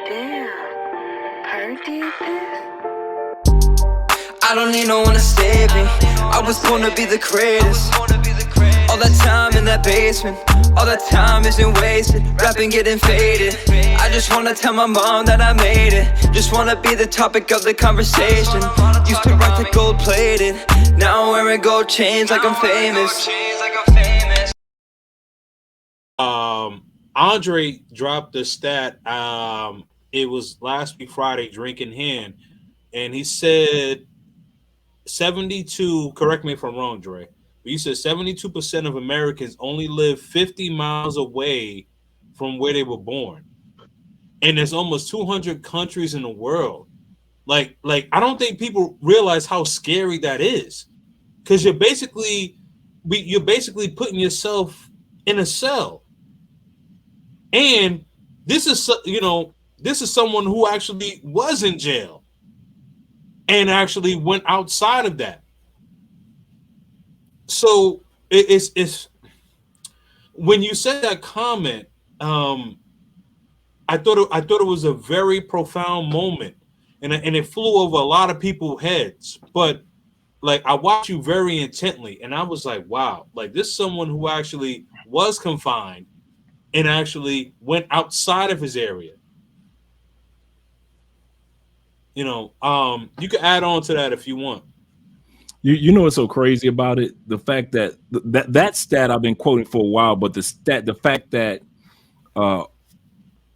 Damn, Perk did this? I don't need no one to save me. I was born to be the greatest. All that time in that basement, all that time isn't wasted. Rapping getting faded. I just wanna tell my mom that I made it. Just wanna be the topic of the conversation. Used to rock the gold plated. Now I'm wearing gold chains like I'm famous. Andre dropped the stat. It was last week Friday, drink in hand, and he said 72. Correct me if I'm wrong, Dre. But you said 72% of Americans only live 50 miles away from where they were born, and there's almost 200 countries in the world. Like I don't think people realize how scary that is, because you're basically putting yourself in a cell. And this is someone who actually was in jail and actually went outside of that. So it's when you said that comment, I thought it was a very profound moment, and it flew over a lot of people's heads. But like, I watched you very intently, and I was like, wow, like, this is someone who actually was confined and actually went outside of his area. You can add on to that if you want. You know what's so crazy about it? The fact that stat I've been quoting for a while, but the fact that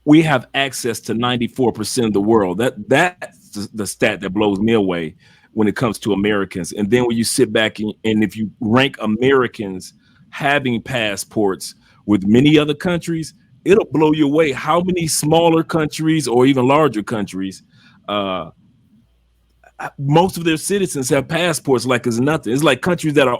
we have access to 94% of the world. That's the stat that blows me away when it comes to Americans. And then when you sit back and if you rank Americans having passports with many other countries, it'll blow you away how many smaller countries or even larger countries, most of their citizens have passports like it's nothing. It's like countries that are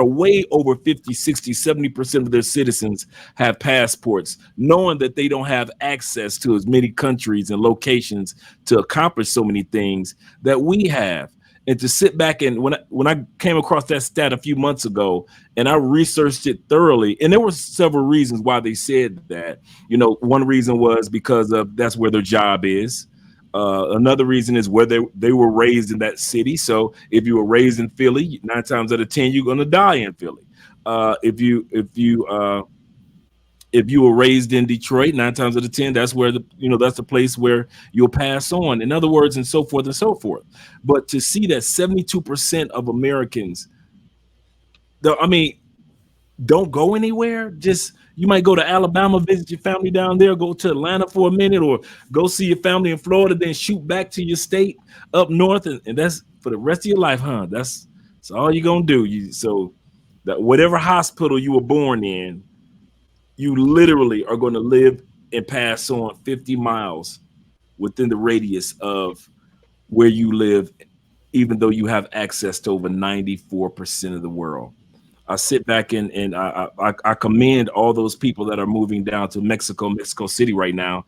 way over 50, 60, 70% of their citizens have passports, knowing that they don't have access to as many countries and locations to accomplish so many things that we have. And to sit back and when I came across that stat a few months ago and I researched it thoroughly, and there were several reasons why they said that. One reason was because that's where their job is. Another reason is where they were raised in that city. So if you were raised in Philly, 9 times out of 10 you're going to die in Philly. If you were raised in Detroit, 9 times out of 10, that's where that's the place where you'll pass on. In other words, and so forth and so forth. But to see that 72% of Americans, don't go anywhere. Just, you might go to Alabama, visit your family down there, go to Atlanta for a minute, or go see your family in Florida, then shoot back to your state up north, and that's for the rest of your life, huh? That's all you're gonna do. So that whatever hospital you were born in, you literally are going to live and pass on 50 miles within the radius of where you live, even though you have access to over 94% of the world. I sit back and I commend all those people that are moving down to Mexico City right now.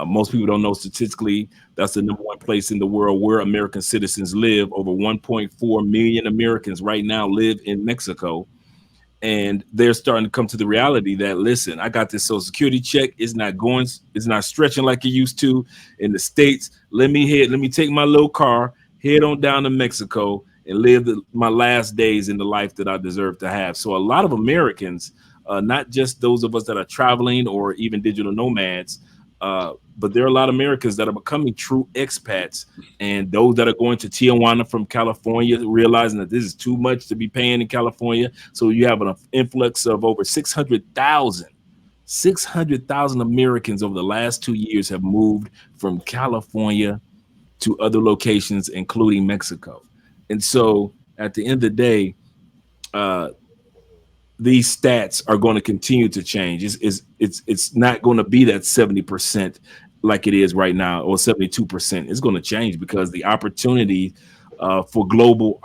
Most people don't know statistically that's the #1 place in the world where American citizens live. Over 1.4 million Americans right now live in Mexico. And they're starting to come to the reality that, listen, I got this Social Security check. It's not stretching like it used to in the States. Let me take my little car, head on down to Mexico, and live my last days in the life that I deserve to have. So a lot of Americans, not just those of us that are traveling or even digital nomads, but there are a lot of Americans that are becoming true expats, and those that are going to Tijuana from California, realizing that this is too much to be paying in California. So you have an influx of over 600,000 Americans over the last 2 years have moved from California to other locations, including Mexico. And so at the end of the day, these stats are going to continue to change. It's not going to be that 70% like it is right now, or 72%. It's going to change because the opportunity for global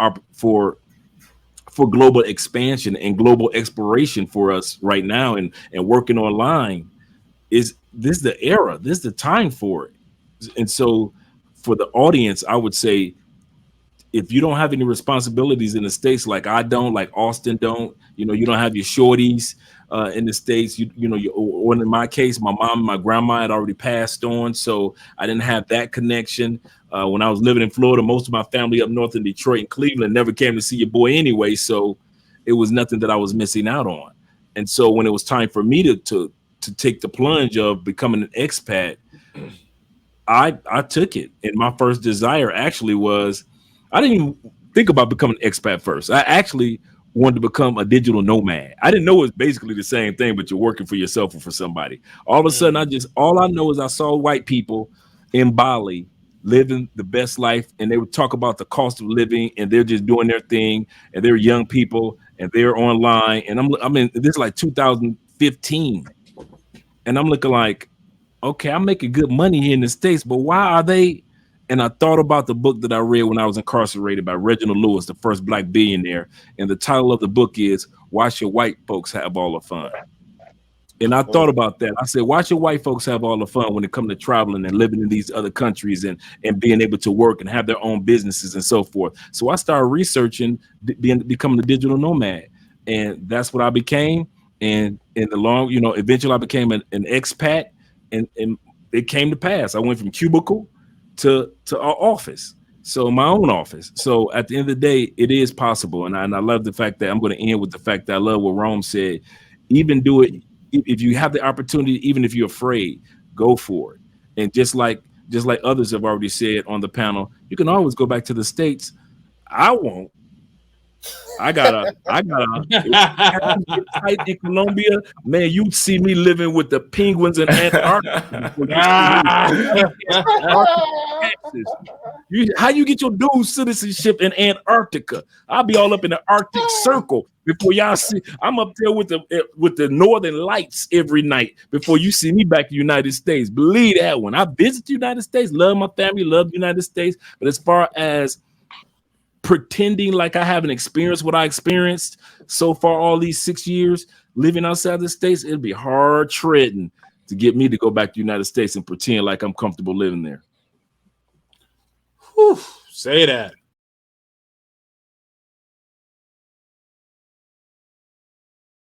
expansion and global exploration for us right now, and working online, is the era. This is the time for it. And so for the audience, I would say, if you don't have any responsibilities in the States, like I don't, like Austin don't, you don't have your shorties, in the States. Or in my case, my mom and my grandma had already passed on, so I didn't have that connection. When I was living in Florida, most of my family up north in Detroit and Cleveland never came to see your boy anyway, so it was nothing that I was missing out on. And so when it was time for me to take the plunge of becoming an expat, I took it. And my first desire actually was, I didn't even think about becoming an expat first. I actually wanted to become a digital nomad. I didn't know it was basically the same thing, but you're working for yourself or for somebody. All of a sudden, all I know is I saw white people in Bali living the best life, and they would talk about the cost of living, and they're just doing their thing, and they're young people, and they're online. And I mean, this is like 2015, and I'm looking like, okay, I'm making good money here in the States, but why are they? And I thought about the book that I read when I was incarcerated by Reginald Lewis, the first black billionaire. And the title of the book is Why Should White Folks Have All the Fun? And I thought about that. I said, why should white folks have all the fun when it comes to traveling and living in these other countries and being able to work and have their own businesses and so forth? So I started researching becoming a digital nomad. And that's what I became. And in the long, eventually I became an expat. And it came to pass. I went from cubicle to our office, so my own office. So at the end of the day, it is possible. And I love the fact that I'm going to end with the fact that I love what Rome said. Even do it if you have the opportunity, even if you're afraid, go for it. And just like others have already said on the panel, you can always go back to the States. I won't. I gotta tight in Colombia, man. You'd see me living with the penguins in Antarctica. How you get your dual citizenship in Antarctica? I'll be all up in the Arctic Circle before y'all see. I'm up there with the Northern Lights every night before you see me back in the United States. Believe that one. I visit the United States, love my family, love the United States. But as far as pretending like I haven't experienced what I experienced so far all these 6 years living outside the States, it'll be hard treading to get me to go back to the United States and pretend like I'm comfortable living there. Whew, say that.